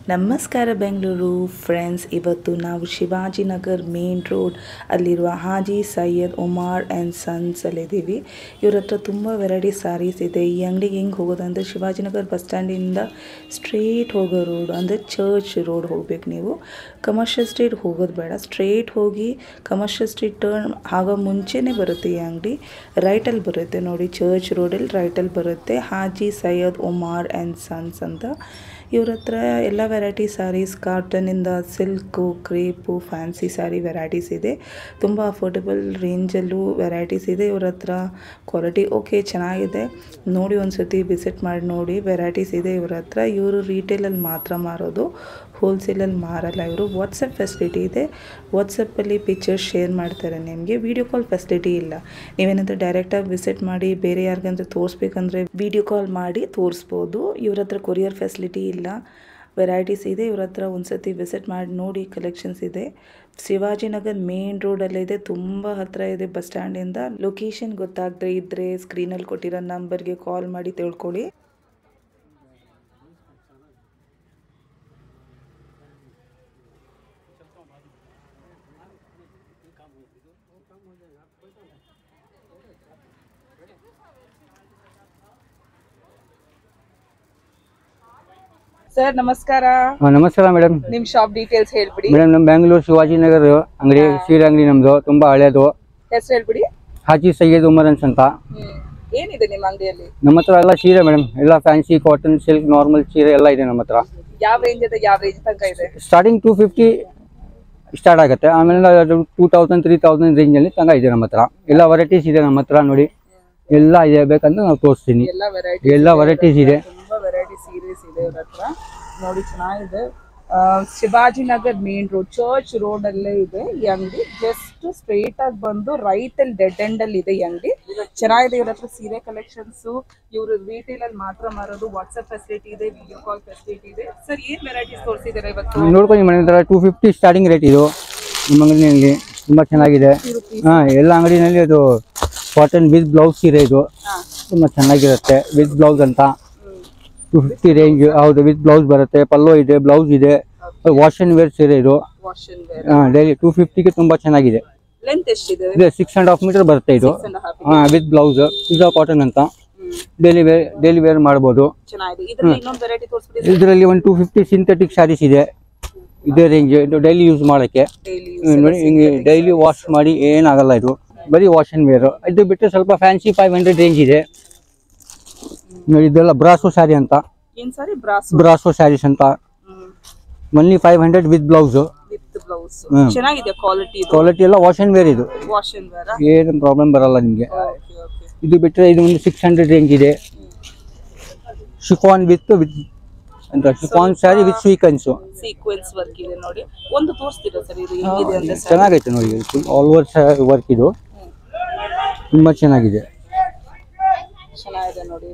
ನಮಸ್ಕಾರ ಬೆಂಗಳೂರು ಫ್ರೆಂಡ್ಸ್. ಇವತ್ತು ನಾವು ಶಿವಾಜಿನಗರ್ ಮೇನ್ ರೋಡ್ ಅಲ್ಲಿರುವ ಹಾಜಿ ಸೈಯದ್ ಉಮರ್ ಆ್ಯಂಡ್ ಸನ್ಸ್ ಅಲ್ಲಿದ್ದೀವಿ. ಇವ್ರ ಹತ್ರ ತುಂಬ ವೆರೈಟಿ ಸ್ಯಾರೀಸ್ ಇದೆ. ಈ ಅಂಗಡಿಗೆ ಹೆಂಗೆ ಹೋಗೋದಂದರೆ ಶಿವಾಜಿನಗರ್ ಬಸ್ ಸ್ಟ್ಯಾಂಡಿಂದ ಸ್ಟ್ರೇಟ್ ಹೋಗೋ ರೋಡ್ ಅಂದರೆ ಚರ್ಚ್ ರೋಡ್ ಹೋಗ್ಬೇಕು. ನೀವು ಕಮರ್ಷಿಯಲ್ ಸ್ಟ್ರೀಟ್ ಹೋಗೋದು ಬೇಡ, ಸ್ಟ್ರೇಟ್ ಹೋಗಿ ಕಮರ್ಷಿಯಲ್ ಸ್ಟ್ರೀಟ್ ಟರ್ನ್ ಆಗೋ ಮುಂಚೆನೇ ಬರುತ್ತೆ ಈ ಅಂಗಡಿ. ರೈಟಲ್ಲಿ ಬರುತ್ತೆ ನೋಡಿ, ಚರ್ಚ್ ರೋಡಲ್ಲಿ ರೈಟಲ್ಲಿ ಬರುತ್ತೆ ಹಾಜಿ ಸೈಯದ್ ಉಮರ್ ಆ್ಯಂಡ್ ಸನ್ಸ್ ಅಂತ. ಇವ್ರ ಹತ್ರ ಎಲ್ಲ ವೆರೈಟಿ ಸ್ಯಾರೀಸ್, ಕಾಟನಿಂದ silk, crepe, fancy sari varieties ಇದೆ. ತುಂಬ ಅಫೋರ್ಡೆಬಲ್ ರೇಂಜಲ್ಲೂ ವೆರೈಟೀಸ್ ಇದೆ. ಇವ್ರ ಹತ್ರ ಕ್ವಾಲಿಟಿ ಓಕೆ ಚೆನ್ನಾಗಿದೆ, ನೋಡಿ ಒಂದು ಸತಿ ವಿಸಿಟ್ ಮಾಡಿ ನೋಡಿ. ವೆರೈಟೀಸ್ ಇದೆ ಇವ್ರ ಹತ್ರ. ಇವರು ರೀಟೇಲಲ್ಲಿ ಮಾತ್ರ ಮಾರೋದು, ಹೋಲ್ಸೇಲಲ್ಲಿ ಮಾರಲ್ಲ ಇವರು. ವಾಟ್ಸಪ್ ಫೆಸಿಲಿಟಿ ಇದೆ, ವಾಟ್ಸಪ್ಪಲ್ಲಿ ಪಿಕ್ಚರ್ಸ್ ಶೇರ್ ಮಾಡ್ತಾರೆ ನಿಮಗೆ. ವೀಡಿಯೋ ಕಾಲ್ ಫೆಸಿಲಿಟಿ ಇಲ್ಲ. ನೀವೇನಂದ್ರೆ ಡೈರೆಕ್ಟಾಗಿ ವಿಸಿಟ್ ಮಾಡಿ ಬೇರೆ ಯಾರಿಗಂದ್ರೆ ತೋರಿಸ್ಬೇಕಂದ್ರೆ ವೀಡಿಯೋ ಕಾಲ್ ಮಾಡಿ ತೋರಿಸ್ಬೋದು. ಇವ್ರ ಹತ್ರ ಕೊರಿಯರ್ ಫೆಸಿಲಿಟಿ ಇಲ್ಲ. ವೆರೈಟೀಸ್ ಇದೆ ಇವ್ರ ಹತ್ರ, ಒಂದು ಸತಿ ವಿಸಿಟ್ ಮಾಡಿ ನೋಡಿ. ಕಲೆಕ್ಷನ್ಸ್ ಇದೆ. ಶಿವಾಜಿನಗರ್ ಮೇನ್ ರೋಡಲ್ಲಿದೆ, ತುಂಬ ಹತ್ತಿರ ಇದೆ ಬಸ್ ಸ್ಟ್ಯಾಂಡಿಂದ. ಲೊಕೇಶನ್ ಗೊತ್ತಾಗದೇ ಇದ್ದರೆ ಸ್ಕ್ರೀನಲ್ಲಿ ಕೊಟ್ಟಿರೋ ನಂಬರ್ಗೆ ಕಾಲ್ ಮಾಡಿ ತಿಳ್ಕೊಳ್ಳಿ. ಸರ್ ನಮಸ್ಕಾರ. ನಮಸ್ಕಾರ ಮೇಡಮ್. ನಿಮ್ ಶಾಪ್ ಡೀಟೇಲ್ಸ್ ಹೇಳ್ಬಿಡಿ ಮೇಡಮ್, ನಮ್ಮ ಬೆಂಗಳೂರು ಶಿವಾಜಿನಗರ್ ಅಂಗಡಿ, ಸೀರೆ ಅಂಗಡಿ ನಮ್ದು, ತುಂಬಾ ಹಳೇದು. ಹೆಸರು ಹೇಳ್ಬಿಡಿ. ಹಾಜಿ ಸೈಯದ್ ಉಮರನ್ಸ್ ಅಂತ. ಏನಿದೆ ನಿಮ್ಮ ಅಂಗಡಿಯಲ್ಲಿ? ನಮ್ಮ ಹತ್ರ ಎಲ್ಲ ಸೀರೆ ಮೇಡಮ್, ಎಲ್ಲ ಫ್ಯಾನ್ಸಿ, ಕಾಟನ್, ಸಿಲ್ಕ್, ನಾರ್ಮಲ್ ಸೀರೆ ಎಲ್ಲ ಇದೆ ನಮ್ಮ ಹತ್ರ. ಯಾವ ರೇಂಜ್ ಇದೆ, ಯಾವ ರೇಂಜ್ ತನಕ ಇದೆ? ಸ್ಟಾರ್ಟಿಂಗ್ 250 ಸ್ಟಾರ್ಟ್ ಆಗುತ್ತೆ, ಆಮೇಲೆ 2000 3000 ರೇಂಜ್ ಅಲ್ಲಿ ತನಕ ಇದೆ ನಮ್ಮ ಹತ್ರ. ಎಲ್ಲ ವೆರೈಟೀಸ್ ಇದೆ ನಮ್ಮ ಹತ್ರ ನೋಡಿ, ಎಲ್ಲ ಇದೆ. ಬೇಕಂದ್ರೆ ನಾವು ತೋರಿಸ್ತೀನಿ. ಎಲ್ಲ ವೆರೈಟೀಸ್ ಇದೆ, ತುಂಬಾ ವೆರೈಟಿ ಸೀರೀಸ್ ಇದೆ ಇವ್ರ ಹತ್ರ ನೋಡಿ, ಚೆನ್ನಾಗಿದೆ. Shivajinagar main road church road ಅಲ್ಲೇ ಇದೆ ಈ ಅಂಗಡಿ. ಜಸ್ಟ್ ಸ್ಟ್ರೈಟ್ ಆಗಿ ಬಂದು ರೈಟ್ ಅಲ್ಲಿ ಡೆಡ್ ಎಂಡ್ ಅಲ್ಲಿ ಇದೆ ಈ ಅಂಗಡಿ. ಚೆನ್ನಾಗಿದೆ ಇವ್ರ ಹತ್ರ ಸೀರೆ ಕಲೆಕ್ಷನ್ಸ್. ಇವರು ರಿಟೇಲ್ ಅಲ್ಲಿ ಮಾತ್ರ ಮಾರೋದು. ವಾಟ್ಸ್ಆಪ್ ಫೆಸಿಲಿಟಿ ಇದೆ, ವಿಡಿಯೋ ಕಾಲ್ ಫೆಸಿಲಿಟಿ ಇದೆ. ಸರ್ ಏನ್ ವೆರೈಟೀಸ್ ತೋರಿಸಿದ್ದಾರೆ ಇವತ್ತು? ನೋಡ್ಕೊಂಡು ಮನೆ ಹತ್ರ 250 ಸ್ಟಾರ್ಟಿಂಗ್ ರೇಟ್ ಇದು ನಿಮ್ಮ ಅಂಗಡಿನಲ್ಲಿ. ತುಂಬಾ ಚೆನ್ನಾಗಿದೆ. ಎಲ್ಲ ಅಂಗಡಿನಲ್ಲಿ ಅದು ಕಾಟನ್ ವಿತ್ ಬ್ಲೌಸ್ ಸೀರೆ ಇದು ತುಂಬಾ ಚೆನ್ನಾಗಿರುತ್ತೆ. ವಿತ್ ಬ್ಲೌಸ್ ಅಂತ 250 ರೇಂಜ್. ಹೌದು, ವಿತ್ ಬ್ಲೌಸ್ ಬರುತ್ತೆ, ಪಲ್ಲೋ ಇದೆ, ಬ್ಲೌಸ್ ಇದೆ. ವಾಶ್ ಅಂಡ್ ವೇರ್ ಸೀರೆ ಇದು. ಡೈಲಿ 250ಗೆ ತುಂಬಾ ಚೆನ್ನಾಗಿದೆ. ಲೆಂತ್ ಎಷ್ಟಿದೆ? ಇದೆ 6.5 ಮೀಟರ್ ಬರುತ್ತೆ ಇದು. With blouse. ಪಿಜಾ ಕಾಟನ್ ಅಂತ. ಡೈಲಿ ವೇರ್ ಮಾಡ್ಬೋದು. ಇದರಲ್ಲಿ ಒಂದು 250 ಸಿಂಥೆಟಿಕ್ ಸ್ಯಾರೀಸ್ ಇದೆ. ಇದೇ ರೇಂಜ್, ಇದು ಡೈಲಿ ಯೂಸ್ ಮಾಡೋಕ್ಕೆ ನೋಡಿ. ಹಿಂಗೆ ಡೈಲಿ ವಾಶ್ ಮಾಡಿ ಏನಾಗಲ್ಲ ಇದು, ಬರೀ ವಾಶ್ ಅಂಡ್ ವೇರ್. ಇದು ಬಿಟ್ಟರೆ ಸ್ವಲ್ಪ ಫ್ಯಾನ್ಸಿ 500 ರೇಂಜ್ ಇದೆ ನೋಡಿ. ಇದೆಲ್ಲ ಬ್ರಾಸೋ ಸ್ಯಾರಿ ಅಂತ, ಬ್ರಾಸೋ ಸ್ಯಾರೀಸ್ ಅಂತ. Only 500 with blouse. ಕ್ವಾಲಿಟಿ ಎಲ್ಲ ವಾಶ್ ಅಂಡ್ ವೇರ್ ಇದು, ಏನು ಪ್ರಾಬ್ಲಮ್ ಬರಲ್ಲ ನಿಮಗೆ. ಇದು ಬಿಟ್ಟರೆ ಇದು ಒಂದು 600 ರೇಂಜ್ ಇದೆ. ಶಿಫಾನ್ ವಿತ್ ಅಂತ, chiffon sari with sequence work ಇದೆ ನೋಡಿ. ಒಂದು ತೋರಿಸ್ತೀರಾ ಸರ್ ಇದು ಹೇಗಿದೆ ಅಂತ? ಚೆನ್ನಾಗೈತೆ ನೋಡಿ, ಆಲ್ ಓವರ್ ವರ್ಕ್ ಇದು ತುಂಬಾ ಚೆನ್ನಾಗಿದೆ. ಚೆನ್ನಾಗಿದೆ ನೋಡಿ,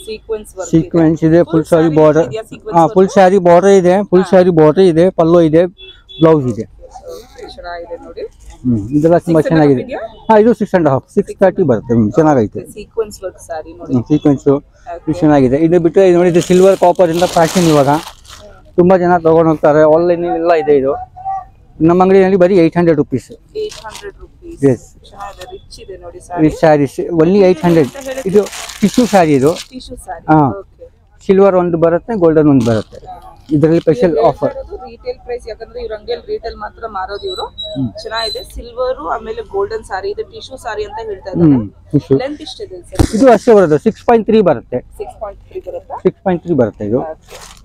ಸೀಕ್ವೆನ್ಸ್ ವರ್ಕ್ ಸೀಕ್ವೆನ್ಸ್ ಇದೆ. Full sari border, full sari border ಇದೆ. ಫುಲ್ ಸ್ಯಾರಿ ಬಾರ್ಡರ್ ಇದೆ, ಪಲ್ಲೋ ಇದೆ, ಬ್ಲೌಸ್ ಇದೆ. ಚೆನ್ನಾಗಿದೆ ನೋಡಿ. ಇದೆಲ್ಲ ತುಂಬಾ ಚೆನ್ನಾಗಿದೆ. ಇದು 6.5 630 ಬರುತ್ತೆ. ಚೆನ್ನಾಗೈತೆ. ಸೀಕ್ವೆನ್ಸ್ ವರ್ಕ್ ಸ್ಯಾರಿ ನೋಡಿ, ಸೀಕ್ವೆನ್ಸ್ ಚೆನ್ನಾಗಿದೆ. ಇದು ಬಿಟ್ಟರೆ ಇದು ನೋಡಿ, ಇದು ಸಿಲ್ವರ್ ಕಾಪರ್ ಇಂದ ಫ್ಯಾಷನ್ ಇವಾಗ ತುಂಬಾ ಜನ ತಗೊಂಡು ಹೋಗ್ತಾರೆ. ಆನ್ಲೈನ್ ಎಲ್ಲ ಇದೆ ಇದು. ನಮ್ಮ ಅಂಗಡಿಯಲ್ಲಿ ಬರೀ 800 ರುಪೀಸ್. 800 rupees. ಎಸ್, ಚೆನ್ನಾಗಿದೆ, ರಿಚ್ ಇದೆ ನೋಡಿ ರಿಚ್ ಸ್ಯಾರೀಸ್. ಒನ್ಲಿ 800. ಇದು ಟಿಶ್ಯೂ ಸ್ಯಾರಿ ಇದು. ಟಿಶ್ಯೂ ಸ್ಯಾರಿ. ಓಕೆ. ಸಿಲ್ವರ್ ಒಂದು ಬರುತ್ತೆ, ಗೋಲ್ಡನ್ ಒಂದು ಬರುತ್ತೆ. ಇದರಲ್ಲಿ ಸ್ಪೆಷಲ್ ಆಫರ್. ರಿಟೇಲ್ ಪ್ರೈಸ್, ಯಾಕಂದ್ರೆ ಇವ್ರ ಅಂಗಡಿಯಲ್ಲಿ ರಿಟೇಲ್ ಮಾತ್ರ ಮಾರೋದು ಇವರು. ಚೆನ್ನಾಗಿದೆ. ಸಿಲ್ವರ್ ಆಮೇಲೆ ಗೋಲ್ಡನ್ ಸಾರಿ, ಇದು ಟಿಶ್ಯೂ ಸಾರಿ ಅಂತ ಹೇಳ್ತಾ ಇದ್ದಾರೆ. ಲೆಂತ್ ಎಷ್ಟಿದೆ ಸರ್? ಇದು ಅಷ್ಟೇ ಬರುತ್ತೆ, 6.3 ಬರುತ್ತೆ. 6.3 ಬರುತ್ತಾ? 6.3 ಬರುತ್ತೆ ಇದು.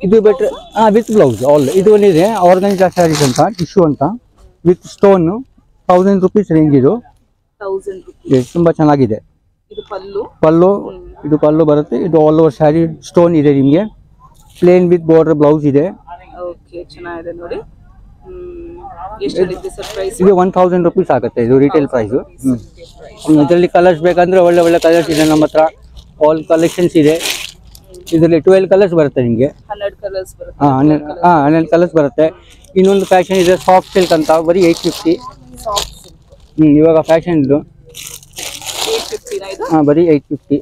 ಇದು ಬೆಟ್ರೆ ವಿತ್ ಬ್ಲೌಸ್ ಆಲ್. ಇದು ಒಂದಿದೆ ಆರ್ಗನೈಸಾ ಸ್ಯಾರೀಸ್ ಅಂತ, ಟಿಶ್ಯೂ ಅಂತ, ವಿತ್ ಸ್ಟೋನ್. 1000 ರುಪೀಸ್ ರೇಂಜ್ ಇದು. 1000 rupees. ತುಂಬಾ ಚೆನ್ನಾಗಿದೆ. ಇದು ಪಲ್ಲು. ಇದು ಪಲ್ಲು ಬರುತ್ತೆ. ಇದು ಆಲ್ ಓವರ್ ಸ್ಯಾರಿ ಸ್ಟೋನ್ ಇದೆ ನಿಮಗೆ. ಪ್ಲೇನ್ ವಿತ್ ಬಾರ್ಡರ್ ಬ್ಲೌಸ್ ಇದೆ. ಓಕೆ, ಚೆನ್ನಾಗಿದೆ ನೋಡಿ. ಎಷ್ಟು ಸರ್ ಪ್ರೈಸ್? ಇದು 1000 ರುಪೀಸ್ ಆಗುತ್ತೆ ಇದು ರಿಟೇಲ್ ಪ್ರೈಸ್. ಇದರಲ್ಲಿ ಕಲರ್ಸ್ ಬೇಕಂದ್ರೆ ಒಳ್ಳೆ ಒಳ್ಳೆ ಕಲರ್ಸ್ ಇದೆ ನಮ್ಮ ಹತ್ರ. ಆಲ್ ಕಲೆಕ್ಷನ್ಸ್ ಇದೆ. ಇದರಲ್ಲಿ 12 ಕಲರ್ಸ್ ಬರುತ್ತೆ ನಿಮಗೆ. 12 ಕಲರ್ಸ್ ಬರುತ್ತೆ. 12 ಕಲರ್ಸ್ ಬರುತ್ತೆ. ಇನ್ನೊಂದು ಫ್ಯಾಷನ್ ಇದೆ, ಸಾಫ್ಟ್ ಸಿಲ್ಕ್ ಅಂತ, ಬರೀ 850. ಇವಾಗ ಫ್ಯಾಷನ್ ಇದು. 850 ಬರೀ 850.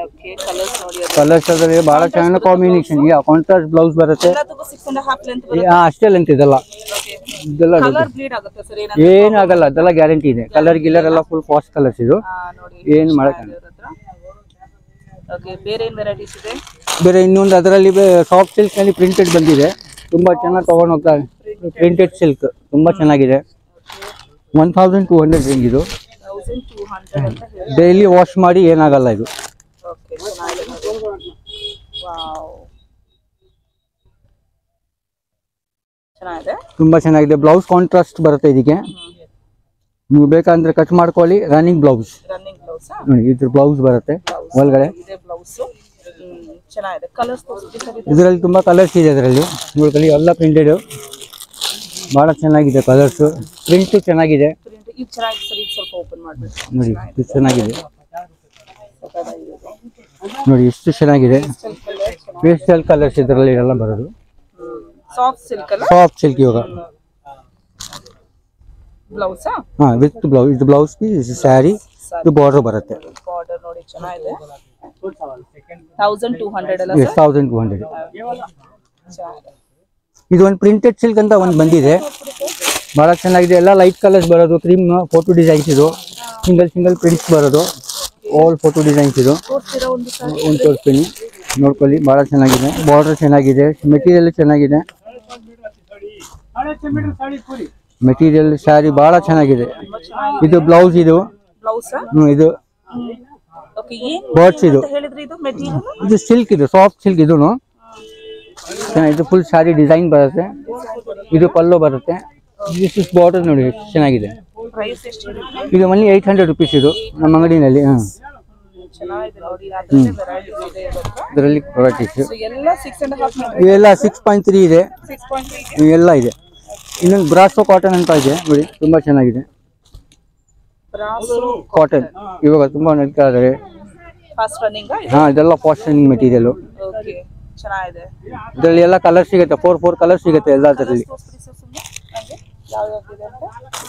ಓಕೆ ಕಲರ್ಸ್ ನೋಡಿ ಅದು ಕಲರ್ಸ್ ಅದರಲ್ಲಿ ಬಹಳ ಚೆನ್ನಾಗಿ ಕಾಂಬಿನೇಷನ್ ಯಾ ಕಾಂಟ್ರಾಸ್ಟ್ ಬ್ಲೌಸ್ ಬರುತ್ತೆ ಎಲ್ಲದಕ್ಕೂ 6.5 ಲೆಂತ್ ಅಷ್ಟೇ ಲೆಂತ್ ಇದೆಲ್ಲ ಇದೆಲ್ಲ ಕಲರ್ ಬ್ಲೀಡ್ ಆಗುತ್ತೆ ಸರ್ ಏನಾಗಲ್ಲ ಅದೆಲ್ಲ ಗ್ಯಾರಂಟಿ ಇದೆ ಕಲರ್ ಗಿಲ್ಲರ್ ಎಲ್ಲ ಫುಲ್ ಫಾಸ್ಟ್ ಕಲರ್ಸ್ ಇದು ನೋಡಿ ಏನು ಮಾಡಕ್ಕಾಗಲ್ಲ ಓಕೆ ಬೇರೆ ಏನು ವೆರೈಟೀಸ್ ಇದೆ ಬೇರೆ ಇನ್ನೊಂದು ಅದರಲ್ಲಿ ಸಾಫ್ಟ್ ಸಿಲ್ಕ್ ನಲ್ಲಿ ಪ್ರಿಂಟೆಡ್ ಬಂದಿದೆ ತುಂಬಾ ಚೆನ್ನಾಗಿ ತಗೊಂಡು ಹೋಗ್ತಾರೆ ಪ್ರಿಂಟೆಡ್ ಸಿಲ್ಕ್ ತುಂಬಾ ಚೆನ್ನಾಗಿದೆ 1200 ರೇಂಜ್ ಇದು 1200 ಅಂತ ಹೇಳಿ ಡೈಲಿ ವಾಶ್ ಮಾಡಿ ಏನಾಗಲ್ಲ ಇದು ಓಕೆ ವಾವ್ ಚೆನ್ನಾಗಿದೆ ತುಂಬಾ ಚೆನ್ನಾಗಿದೆ ಬ್ಲೌಸ್ ಕಾಂಟ್ರಾಸ್ಟ್ ಬರುತ್ತೆ ಇದಕ್ಕೆ ನೀವು ಬೇಕಂದ್ರೆ ಕಟ್ ಮಾಡ್ಕೊಳ್ಳಿ ರನ್ನಿಂಗ್ ಬ್ಲೌಸ್ ರನ್ನಿಂಗ್ ಬ್ಲೌಸ್ ನೋಡಿ ಇದ್ರ ಬ್ಲೌಸ್ ಬರುತ್ತೆ ಒಳಗಡೆ ಇದೆ ಬ್ಲೌಸ್ ಚೆನ್ನಾಗಿದೆ ಕಲರ್ಸ್ ತೋರಿಸ್ತೀವಿ ಇದರಲ್ಲಿ ತುಂಬಾ ಕಲರ್ಸ್ ಇದೆ ಇದರಲ್ಲಿ ನೋಡ್ಕೊಳ್ಳಿ ಎಲ್ಲ ಪ್ರಿಂಟೆಡ್ ಬಹಳ ಚೆನ್ನಾಗಿದೆ ಕಲರ್ಸ್ ಪ್ರಿಂಟ್ ಚೆನ್ನಾಗಿದೆ ಇದು ಚೆನ್ನಾಗಿದೆ ಸರ್ ಇದು ಸ್ವಲ್ಪ ಓಪನ್ ಮಾಡ್ಬಿಟ್ಟು ನೋಡಿ ಇದು ಚೆನ್ನಾಗಿದೆ ನೋಡಿ ಎಷ್ಟು ಚೆನ್ನಾಗಿದೆ ಪೇಸ್ಟಲ್ ಕಲರ್ಸ್ ಇದರಲ್ಲಿ ಎಲ್ಲ ಬರೋದು ಸಾಫ್ಟ್ ಸಿಲ್ಕ್ ಅಲ್ಲ ಸಾಫ್ಟ್ ಸಿಲ್ಕ್ ಇವಾಗ ಬ್ಲೌಸ್ ಹಾ ವಿತ್ ಬ್ಲೌಸ್ ಇದು ಬ್ಲೌಸ್ ಪೀಸ್ ಸ್ಯಾರಿ ಇದು ಬಾರ್ಡರ್ ಬರುತ್ತೆ ಬಾರ್ಡರ್ ನೋಡಿ ಚೆನ್ನಾಗಿದೆ 1200 ಅಲ್ಲ ಎಸ್ 1200 ಚೆನ್ನಾಗಿದೆ ಇದು ಒಂದು ಪ್ರಿಂಟೆಡ್ ಸಿಲ್ಕ್ ಅಂತ ಒಂದು ಬಂದಿದೆ ಬಹಳ ಚೆನ್ನಾಗಿದೆ ಎಲ್ಲ ಲೈಟ್ ಕಲರ್ಸ್ ಬರೋದು ಕ್ರೀಮ್ ಫೋಟೋ ಡಿಸೈನ್ಸ್ ಇದು ಸಿಂಗಲ್ ಪ್ರಿಂಟ್ಸ್ ಬರೋದು ಆಲ್ ಫೋಟೋ ಡಿಸೈನ್ಸ್ ಇದು ತೋರಿಸ್ತೀರಾ ಒಂದು ಸರ್ ಒಂದು ತೋರಿಸ್ತೀನಿ ನೋಡ್ಕೊಳ್ಳಿ ಬಹಳ ಚೆನ್ನಾಗಿದೆ ಬಾರ್ಡರ್ ಚೆನ್ನಾಗಿದೆ ಮೆಟೀರಿಯಲ್ ಚೆನ್ನಾಗಿದೆ ಮೆಟೀರಿಯಲ್ ಸ್ಯಾರಿ ಬಹಳ ಚೆನ್ನಾಗಿದೆ ಇದು ಬ್ಲೌಸ್ ಇದು ಬ್ಲೌಸ್ ಇದು ಓಕೆ ಏನು ಬಾಟ್ಸ್ ಇದು ಹೇಳಿದ್ರಿ ಇದು ಮೆಟೀರಿಯಲ್ ಇದು ಸಿಲ್ಕ್ ಇದು ಸಾಫ್ಟ್ ಸಿಲ್ಕ್ ಇದು ಇದು ಫುಲ್ ಸ್ಯಾರಿ ಡಿಸೈನ್ ಬರುತ್ತೆ ಇದು ಪಲ್ಲು ಬರುತ್ತೆ ದಿಸ್ ಬಾರ್ಡರ್ ನೋಡಿ ಎಷ್ಟು ಚೆನ್ನಾಗಿದೆ ಪ್ರೈಸ್ ಎಷ್ಟು ಇರುತ್ತೆ ಇದು ಓನ್ಲಿ 800 ರುಪೀಸ್ ಇದು ನಮ್ಮ ಅಂಗಡಿನಲ್ಲಿ ಚೆನ್ನಾಗಿದೆ ನೋಡಿ ಅದರಲ್ಲಿ ವೆರೈಟೀಸ್ ಇದೆ ಇದರಲ್ಲಿ ವೆರೈಟೀಸ್ ಸೊ ಎಲ್ಲ 6.5 ಮೀಟರ್ ಇವೆಲ್ಲ 6.3 ಇದೆ 6.3 ಎಲ್ಲ ಇದೆ ಇನ್ನೊಂದು ಬ್ರಾಸೋ ಕಾಟನ್ ಅಂತ ಇದೆ ನೋಡಿ ತುಂಬಾ ಚೆನ್ನಾಗಿದೆ ಬ್ರಾಸೋ ಕಾಟನ್ ಇವಾಗ ತುಂಬಾ ನಡೀತಾ ಇದ್ದಾರೆ ಫಾಸ್ಟ್ ರನ್ನಿಂಗ್ ಹಾ ಇದೆಲ್ಲ ಫಾಸ್ಟ್ ರನ್ನಿಂಗ್ ಮೆಟೀರಿಯಲ್ ಓಕೆ ಚೆನ್ನಾಗಿದೆ ಇದರಲ್ಲಿ ಎಲ್ಲ ಕಲರ್ ಸಿಗುತ್ತೆ 4 ಕಲರ್ ಸಿಗುತ್ತೆ ಎಲ್ಲದರಲ್ಲಿ ತೋರಿಸ್ಬಿಡಿ ಸರ್ ಸುಮ್ಮನೆ ನನಗೆ ಯಾವ್ಯಾವ್ದಿದೆ ಅಂತ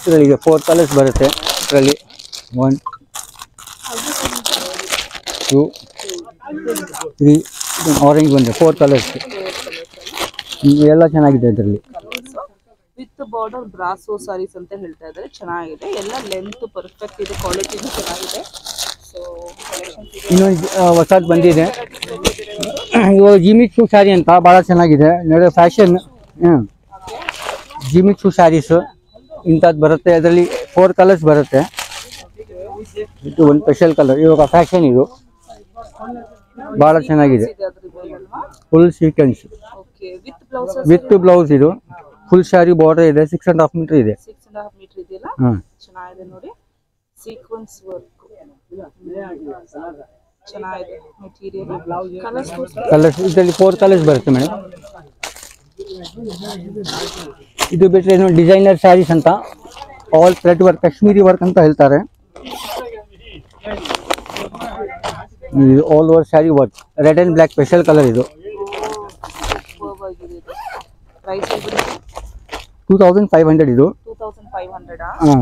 ಇದರಲ್ಲಿ 4 ಕಲರ್ಸ್ ಬರುತ್ತೆ ಇದರಲ್ಲಿ 1 2 3 ಆರೆಂಜ್ ಬಂದಿದೆ 4 ಕಲರ್ಸ್ ಎಲ್ಲ ಚೆನ್ನಾಗಿದೆ ಇದರಲ್ಲಿ ವಿತ್ ಬಾರ್ಡರ್ ಬ್ರಾಸೋ ಸಾರೀಸ್ ಅಂತ ಹೇಳ್ತಾ ಇದ್ದಾರೆ ಚೆನ್ನಾಗಿದೆ ಎಲ್ಲ ಲೆಂತ್ ಪರ್ಫೆಕ್ಟ್ ಇದೆ ಕ್ವಾಲಿಟಿನೂ ಚೆನ್ನಾಗಿದೆ ಸೊ ಇನ್ನೊಂದು ಹೊಸದು ಬಂದಿದೆ ಇವಾಗ ಜಿಮಿಚು ಸ್ಯಾರಿ ಅಂತ ಭಾಳ ಚೆನ್ನಾಗಿದೆ ನೋಡಿ ಫ್ಯಾಷನ್ ಜಿಮಿಚು ಸ್ಯಾರೀಸ್ ಇಂಥದ್ದು ಬರುತ್ತೆ ಅದರಲ್ಲಿ 4 ಕಲರ್ಸ್ ಬರುತ್ತೆ ಇದು ಒಂದು ಸ್ಪೆಷಲ್ ಕಲರ್ ಇವಾಗ ಫ್ಯಾಷನ್ ಇದು ಭಾಳ ಚೆನ್ನಾಗಿದೆ full sequence okay with blouse with blouse ಇದು ಫುಲ್ ಸ್ಯಾರಿ ಬಾರ್ಡರ್ ಇದೆ 6.5 ಮೀಟರ್ ಇದೆ 6.5 ಮೀಟರ್ ಇದೆಯಲ್ಲ ಚೆನ್ನಾಗಿದೆ ನೋಡಿ ಸೀಕ್ವೆನ್ಸ್ ವರ್ಕ್ ಚೆನ್ನಾಗಿದೆ ಮೆಟೀರಿಯಲ್ ಕಲರ್ಸ್ ಇದರಲ್ಲಿ 4 ಕಲರ್ಸ್ ಬರುತ್ತೆ ಮೇಡಮ್ ಇದು ಬಿಟ್ಟರೆ ಏನು ಡಿಸೈನರ್ ಸ್ಯಾರೀಸ್ ಅಂತ all thread work Kashmiri work ಅಂತ ಹೇಳ್ತಾರೆ all over sari work red and black special colour ಇದು ಪ್ರೈಸ್ 2500 ಇದು 2500 ಹಾಂ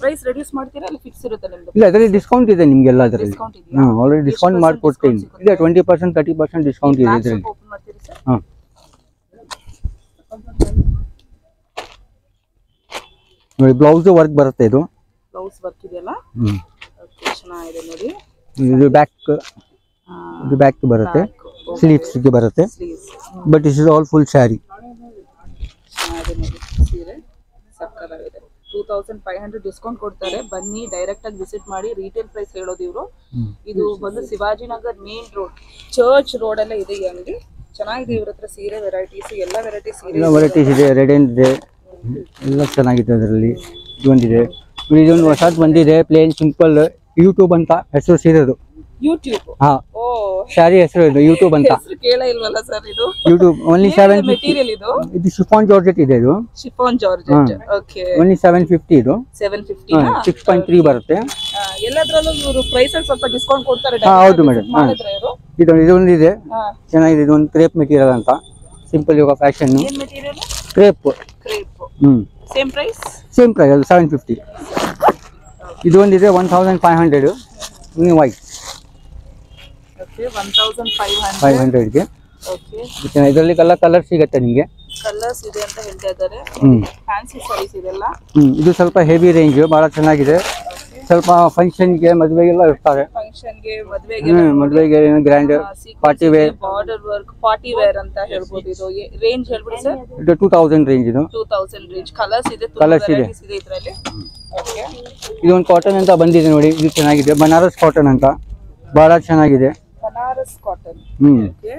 ಪ್ರೈಸ್ ರೆಡ್ಯೂಸ್ ಮಾಡ್ತೀರಾ ಅಲ್ಲಿ ಫಿಕ್ಸ್ ಇರುತ್ತೆ ನಿಮ್ದು ಇಲ್ಲ ಅದರಲ್ಲಿ ಡಿಸ್ಕೌಂಟ್ ಇದೆ ನಿಮಗೆಲ್ಲ ಅದರಲ್ಲಿ ಡಿಸ್ಕೌಂಟ್ ಇದೆಯಾ ಹಾಂ ಆಲ್ರೆಡಿ ಡಿಸ್ಕೌಂಟ್ ಮಾಡಿಕೊಡ್ತೀನಿ ಇದೆ 20% 30% ಡಿಸ್ಕೌಂಟ್ ಇದೆ ಇದರಲ್ಲಿ ಓಪನ್ ಮಾಡ್ತೀರಿ ಸರ್ ಹಾಂ ನೋಡಿ ಬ್ಲೌಸ್ ವರ್ಕ್ ಬರುತ್ತೆ ಇದು ಬ್ಲೌಸ್ ವರ್ಕ್ ಇದೆಯಲ್ಲ ಓಕೆ ಚೆನ್ನಾಗಿದೆ ನೋಡಿ ಇದು ಬ್ಯಾಕ್ ಬರುತ್ತೆ ಸ್ಲೀವ್ಸ್ಗೆ ಬರುತ್ತೆ sleeves but is is all full sari ಚೆನ್ನಾಗಿದೆ ನೋಡಿ ಸೀರೆ ಸಕ್ಕತ್ತಾಗಿದೆ 2500 ಡಿಸ್ಕೌಂಟ್ ಕೊಡ್ತಾರೆ ಬನ್ನಿ ಡೈರೆಕ್ಟ್ ಆಗಿ ವಿಸಿಟ್ ಮಾಡಿ ರಿಟೇಲ್ ಪ್ರೈಸ್ ಹೇಳೋದು ಇವರು ಇದು ಬಂದು Shivajinagar main road church road ಅಲ್ಲೇ ಇದೆ ಈ ಅಂಗಡಿ ಚೆನ್ನಾಗಿದೆ ಇವ್ರ ಹತ್ರ ಸೀರೆ ವೆರೈಟೀಸ್ ಎಲ್ಲ ವೆರೈಟಿ ಸೀರೆ ವೆರೈಟೀಸ್ ಇದೆ ರೆಡ್ ಅಂಡ್ ಇದೆ ಎಲ್ಲ ಚೆನ್ನಾಗಿದೆ ಅದರಲ್ಲಿ ಇದೊಂದಿದೆ ಇದೊಂದು ಹೊಸದು ಬಂದಿದೆ ಪ್ಲೇನ್ ಸಿಂಪಲ್ ಯೂಟ್ಯೂಬ್ ಅಂತ ಹೆಸರು ಸೀರೆದು ಯೂಟ್ಯೂಬ್ ಹಾ ಓ ಸ್ಯಾರಿ ಹೆಸರು ಇದು ಯೂಟ್ಯೂಬ್ ಅಂತ ಹೆಸರು ಕೇಳ ಇಲ್ವಲ್ಲ ಸರ್ ಇದು ಯೂಟ್ಯೂಬ್ ಓನ್ಲಿ 750 ಮೆಟೀರಿಯಲ್ ಇದು ಇದು ಶಿಫಾನ್ ಜಾರ್ಜೆಟ್ ಇದೆ ಇದು ಶಿಫಾನ್ ಜಾರ್ಜೆಟ್ ಓಕೆ ಓನ್ಲಿ 750 ಇದು 750 ನಾ 6.3 ಬರುತ್ತೆ ಎಲ್ಲದರಲ್ಲೂ ಇವರು ಪ್ರೈಸ್ ಅಲ್ಲಿ ಸ್ವಲ್ಪ ಡಿಸ್ಕೌಂಟ್ ಕೊಡ್ತಾರೆ ಹೌದು ಮೇಡಮ್ ಮಾಡಿದ್ರೆ ಇವರು ಇದೊಂದಿದೆ ಹಾ ಚೆನ್ನಾಗಿದೆ ಇದೊಂದು ಕ್ರೇಪ್ ಮೆಟೀರಿಯಲ್ ಅಂತ ಸಿಂಪಲ್ ಯೋಗ ಫ್ಯಾಷನ್ ಏನ್ ಮೆಟೀರಿಯಲ್ ಕ್ರೇಪ್ ಕ್ರೇಪ್ ಹ್ಞೂ ಸೇಮ್ ಪ್ರೈಸ್ ಸೇಮ್ ಪ್ರೈಸ್ ಅದು 750 ಇದೊಂದಿದೆ 1500 ವೈಟ್ ಓಕೆ 1500 500ಗೆ. ಓಕೆ ಇದರಲ್ಲಿ ಕಲರ್ ಸಿಗುತ್ತೆ ನಿಮಗೆ. ಕಲರ್ಸ್ ಇದೆ ಅಂತ ಹೇಳ್ತಾ ಇದ್ದಾರೆ. ಫ್ಯಾನ್ಸಿ ಸಾರೀಸ್ ಇದೆಲ್ಲ. ಇದು ಸ್ವಲ್ಪ ಹೆವಿ ರೇಂಜ್, ಬಹಳ ಚೆನ್ನಾಗಿದೆ. ಸ್ವಲ್ಪ ಫಂಕ್ಷನ್ಗೆ ಮದುವೆಗೆಲ್ಲ ಇರ್ತಾರೆ. ಫಂಕ್ಷನ್ಗೆ ಮದುವೆಗೆ grand party wear, border work party wear ಅಂತ ಹೇಳ್ಬೋದು. ಇದು ರೇಂಜ್ ಹೇಳ್ಬಿಡಿ ಸರ್. ಇದು 2000 ರೇಂಜ್. ಇದು 2000 ರೇಂಜ್. ಕಲರ್ಸ್ ಇದೆ, ಕಲರ್ಸ್ ಇದೆ ಇದರಲ್ಲಿ. ಓಕೆ ಇದು ಒಂದು ಕಾಟನ್ ಅಂತ ಬಂದಿದೆ ನೋಡಿ, ಇದು ಚೆನ್ನಾಗಿದೆ. ಬನಾರಸ್ ಕಾಟನ್ ಅಂತ ಬಹಳ ಚೆನ್ನಾಗಿದೆ. Banaras cotton. Okay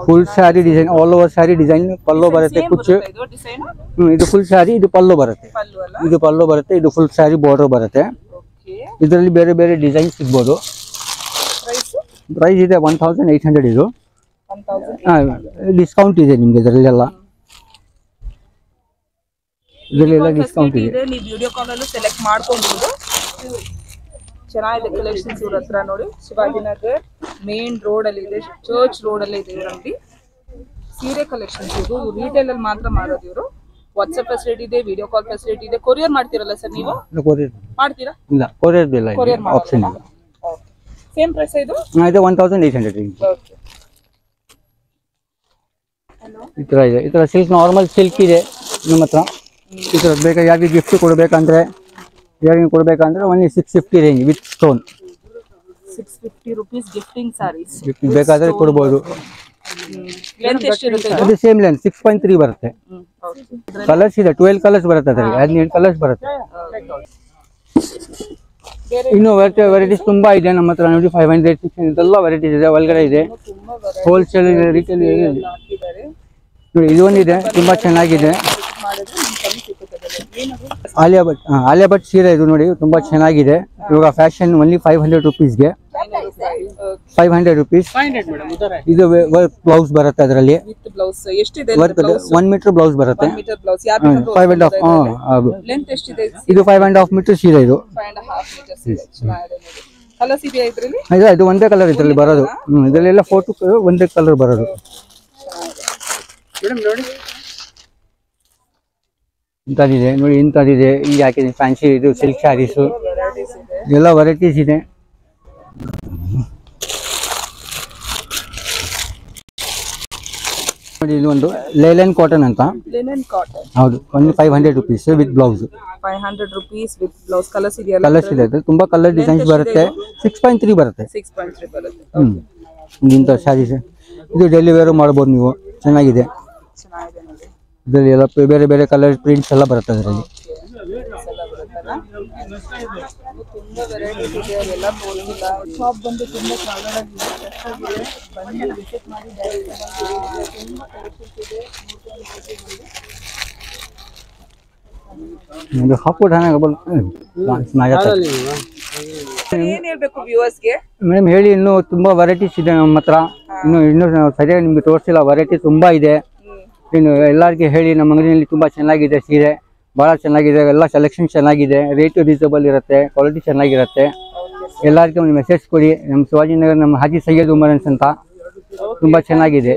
full sari design, all over sari design. Pallu ಬರುತ್ತೆ ಕುಚ್ಚು. ಇದು ಡಿಸೈನ್. ಇದು ಫುಲ್ ಸ್ಯಾರಿ, ಇದು ಪಲ್ಲು ಬರುತ್ತೆ. ಪಲ್ಲು ಅಲ್ಲ, ಇದು ಪಲ್ಲು ಬರುತ್ತೆ. ಇದು ಫುಲ್ ಸ್ಯಾರಿ ಬಾರ್ಡರ್ ಬರುತ್ತೆ. ಓಕೆ ಇದರಲ್ಲಿ ಬೇರೆ ಬೇರೆ ಡಿಸೈನ್ ಸಿಗ್ಬೋದು. ಪ್ರೈಸ್ ಇದೆ 1800. ಇದು 1000 ಡಿಸ್ಕೌಂಟ್ ಇದೆ ನಿಮ್ಗೆ ಇದರಲ್ಲೆಲ್ಲ. ಇದರಲ್ಲೆಲ್ಲ ಡಿಸ್ಕೌಂಟ್ ಇದೆ. ನೀವು ವಿಡಿಯೋ ಕಾಲ್ ಅಲ್ಲೂ ಸೆಲೆಕ್ಟ್ ಮಾಡ್ಕೊಬಹುದು. ಚೆನ್ನಾಗಿದೆ ಕಲೆಕ್ಷನ್ಸ್ ಇವ್ರ ಹತ್ರ ನೋಡಿ. ಶಿವಾಜಿನಗರ್ ಮೇನ್ ರೋಡ್ ಅಲ್ಲಿ ಇದೆ, ಚರ್ಚ್ ರೋಡ್ ಅಲ್ಲಿ ಇದೆ ಇವ್ರ ಅಂಗಡಿ. ಸೀರೆ ಕಲೆಕ್ಷನ್ಸ್ ಇದು ರಿಟೇಲ್ ಅಲ್ಲಿ ಮಾತ್ರ ಮಾರೋದು ಇವರು. ವಾಟ್ಸ್ಆಪ್ ಫೆಸಿಲಿಟಿ ಇದೆ, ವಿಡಿಯೋ ಕಾಲ್ ಫೆಸಿಲಿಟಿ ಇದೆ. ಕೊರಿಯರ್ ಮಾಡ್ತೀರಲ್ಲ ಸರ್ ನೀವು? ಕೊರಿಯರ್ ಮಾಡ್ತೀರಾ? ಇಲ್ಲ, ಕೊರಿಯರ್ ಇಲ್ಲ, ಕೊರಿಯರ್ ಆಪ್ಷನ್ ಇಲ್ಲ. ಸೇಮ್ ಪ್ರೈಸ್ ಇದು? ಇದು 1800. ಓಕೆ ಈ ಥರ ಇದೆ. ಈ ಥರ ಸಿಲ್ಕ್, ನಾರ್ಮಲ್ ಸಿಲ್ಕ್ ಇದೆ ನಮ್ಮ ಹತ್ರ. ಈ ಥರ ಬೇಕಾ, ಯಾರಿಗೆ ಗಿಫ್ಟ್ ಕೊಡಬೇಕಂದ್ರೆ, ಯಾರಿಗೆ ಕೊಡಬೇಕಂದ್ರೆ only 650 range with stone. 650 rupees gifting saris ಬೇಕಾದ್ರೆ ಕೊಡ್ಬೋದು. ಲೆಂತ್ ಎಷ್ಟು ಇರುತ್ತೆ? ಅದು ಸೇಮ್ ಲೆಂತ್ 6.3 ಬರುತ್ತೆ. ಕಲರ್ಸ್ ಇದೆ, 12 ಕಲರ್ಸ್ ಬರುತ್ತೆ ಅದರಲ್ಲಿ. 17 ಕಲರ್ಸ್ ಬರುತ್ತೆ. ಇನ್ನು ವೆರೈಟೀಸ್ ತುಂಬಾ ಇದೆ ನಮ್ಮ ಹತ್ರ ನೋಡಿ. 500 600 ಇದೆಲ್ಲ ವೆರೈಟೀಸ್ ಇದೆ. ಒಳಗಡೆ ಇದೆ, ಹೋಲ್ಸೇಲ್ ಇದೆ, ರಿಟೇಲ್ ಇದೆ ನೋಡಿ. ಇದು ಒಂದಿದೆ, ತುಂಬಾ ಚೆನ್ನಾಗಿದೆ. ಆಲಿಯಾ ಭಟ್ ಸೀರೆ ಇದು ನೋಡಿ, ತುಂಬಾ ಚೆನ್ನಾಗಿದೆ. ಇವಾಗ ಫ್ಯಾಷನ್ ಓನ್ಲಿ 500 rupeesಗೆ. 500 rupees. ಇದು ವರ್ಕ್ ಬ್ಲೌಸ್ ಬರುತ್ತೆ ಅದರಲ್ಲಿ. ವಿತ್ ಬ್ಲೌಸ್ ಎಷ್ಟಿದೆ? ವರ್ಕ್ 1 ಮೀಟರ್ ಬ್ಲೌಸ್ ಬರುತ್ತೆ. 1 ಮೀಟರ್ ಬ್ಲೌಸ್. ಯಾವ ತರ 5.5 ಲೆಂತ್ ಎಷ್ಟಿದೆ? ಇದು 5.5 ಮೀಟರ್ ಸೀರೆ. ಇದು 5.5 ಮೀಟರ್ಸ್ ಇದೆ. ಚೆನ್ನಾಗಿದೆ ನೋಡಿ. ಕಲರ್ಸ್ ಇದೆಯಾ ಇದರಲ್ಲಿ? ಇದು ಒಂದೇ ಕಲರ್ ಇದರಲ್ಲಿ ಬರೋದು. ಇದರಲ್ಲೆಲ್ಲ ಫೋಟೋ ಒಂದೇ ಕಲರ್ ಬರೋದು. ಮೇಡಮ್ ನೋಡಿ, ಇಂಥದ್ದಿದೆ ನೋಡಿ, ಇಂಥದ್ದಿದೆ. ಹಿಂಗೆ ಹಾಕಿದೆ ಫ್ಯಾನ್ಸಿ. ಇದು ಸಿಲ್ಕ್ ಸ್ಯಾರೀಸು ವೆರೈಟೀಸ್ ಇದೆ. ಎಲ್ಲ ವೆರೈಟೀಸ್ ಇದೆ. ನೋಡಿ, ಇದು ಒಂದು ಲೇಲನ್ ಕಾಟನ್ ಅಂತ. Linen cotton. ಹೌದು, ಒಂದು 500 rupees with blouse. 500 rupees with blouse. Colours ಇದೆಯಲ್ಲ? ಕಲರ್ಸ್ ಇದೆ, ತುಂಬಾ ಕಲರ್ ಡಿಸೈನ್ಸ್ ಬರುತ್ತೆ. 6.3 ಬರುತ್ತೆ. 6.3 ಬರುತ್ತೆ. ಇಂಥ ಸ್ಯಾರೀಸ್ ಇದು ಡೈಲಿ ವೇರ್ ಮಾಡ್ಬೋದು ನೀವು. ಚೆನ್ನಾಗಿದೆ. ಚೆನ್ನಾಗಿದೆ ನೋಡಿ. ಇದರಲ್ಲಿ ಎಲ್ಲ ಬೇರೆ ಬೇರೆ ಕಲರ್ ಪ್ರಿಂಟ್ಸ್ ಎಲ್ಲ ಬರುತ್ತೆ ಅದರಲ್ಲಿ. ತುಂಬಾ ವೆರೈಟೀಸ್ ಇದೆ, ಅದೆಲ್ಲ ತೋರಿಸಿಲ್ಲ. ಶಾಪ್ ಬಂದು ತುಂಬಾ ಚೆನ್ನಾಗಿದೆ. ಬನ್ನಿ ವಿಸಿಟ್ ಮಾಡಿ. ತುಂಬಾ ಕಲೆಕ್ಷನ್ಸ್ ಇದೆ. ಇದು ಹಾಕ್ಬಿಟ್ಟು ಏನ್ ಹೇಳ್ಬೇಕು ವ್ಯೂವರ್ಸ್ಗೆ? ಮೇಡಮ್ ಹೇಳಿ, ಇನ್ನೂ ತುಂಬಾ ವೆರೈಟೀಸ್ ಇದೆ ನಮ್ಮ ಹತ್ರ. ಇನ್ನೂ ಸರಿಯಾಗಿ ನಿಮ್ಗೆ ತೋರಿಸಿಲ್ಲ. ವೆರೈಟಿ ತುಂಬಾ ಇದೆ. ಇನ್ನು ಎಲ್ಲರಿಗೆ ಹೇಳಿ, ನಮ್ಮ ಅಂಗಡಿಯಲ್ಲಿ ತುಂಬಾ ಚೆನ್ನಾಗಿದೆ ಸೀರೆ, ಬಹಳ ಚೆನ್ನಾಗಿದೆ. ಎಲ್ಲ ಸೆಲೆಕ್ಷನ್ ಚೆನ್ನಾಗಿದೆ, ರೇಟು ರೀಸನಬಲ್ ಇರುತ್ತೆ, ಕ್ವಾಲಿಟಿ ಚೆನ್ನಾಗಿರುತ್ತೆ. ಎಲ್ಲರಿಗೂ ಒಂದು ಮೆಸೇಜ್ ಕೊಡಿ. ನಮ್ಮ ಶಿವಾಜಿನಗರ, ನಮ್ಮ ಹಾಜಿ ಸೈಯದ್ ಉಮರ್ ಅಂತ ತುಂಬಾ ಚೆನ್ನಾಗಿದೆ.